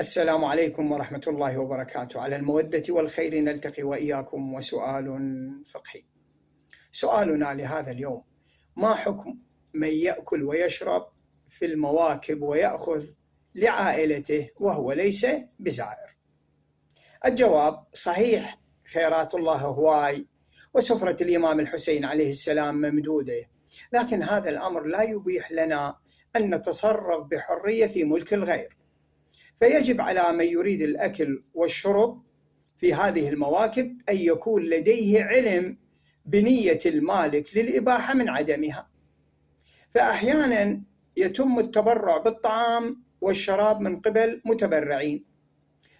السلام عليكم ورحمة الله وبركاته. على المودة والخير نلتقي وإياكم، وسؤال فقهي. سؤالنا لهذا اليوم: ما حكم من يأكل ويشرب في المواكب ويأخذ لعائلته وهو ليس بزائر؟ الجواب: صحيح، خيرات الله هواي، وسفرة الإمام الحسين عليه السلام ممدودة، لكن هذا الأمر لا يبيح لنا أن نتصرف بحرية في ملك الغير، فيجب على من يريد الأكل والشرب في هذه المواكب أن يكون لديه علم بنية المالك للإباحة من عدمها. فأحيانا يتم التبرع بالطعام والشراب من قبل متبرعين،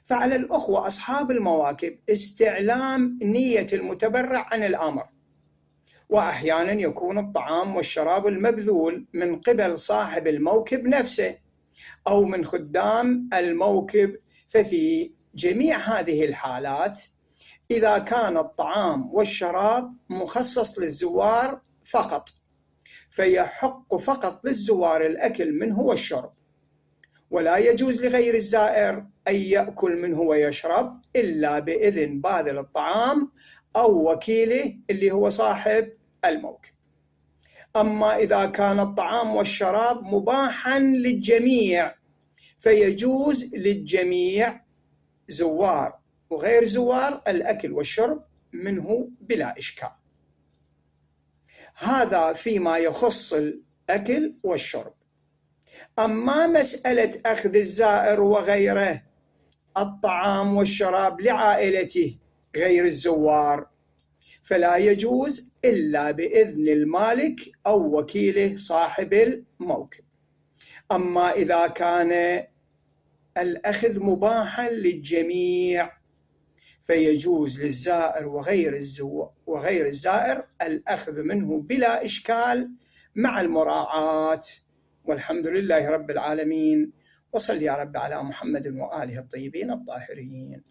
فعلى الأخوة أصحاب المواكب استعلام نية المتبرع عن الأمر. وأحيانا يكون الطعام والشراب المبذول من قبل صاحب الموكب نفسه أو من خدام الموكب. ففي جميع هذه الحالات، إذا كان الطعام والشراب مخصص للزوار فقط، فيحق فقط للزوار الأكل منه والشرب، ولا يجوز لغير الزائر أن يأكل منه ويشرب إلا بإذن باذل الطعام أو وكيله اللي هو صاحب الموكب. أما إذا كان الطعام والشراب مباحا للجميع، فيجوز للجميع زوار وغير زوار الأكل والشرب منه بلا إشكال. هذا فيما يخص الأكل والشرب. أما مسألة أخذ الزائر وغيره الطعام والشراب لعائلته غير الزوار، فلا يجوز إلا بإذن المالك أو وكيله صاحب الموكب. أما إذا كان الأخذ مباحا للجميع، فيجوز للزائر وغير الزائر الأخذ منه بلا إشكال مع المراعاة. والحمد لله رب العالمين، وصل يا رب على محمد وآله الطيبين الطاهرين.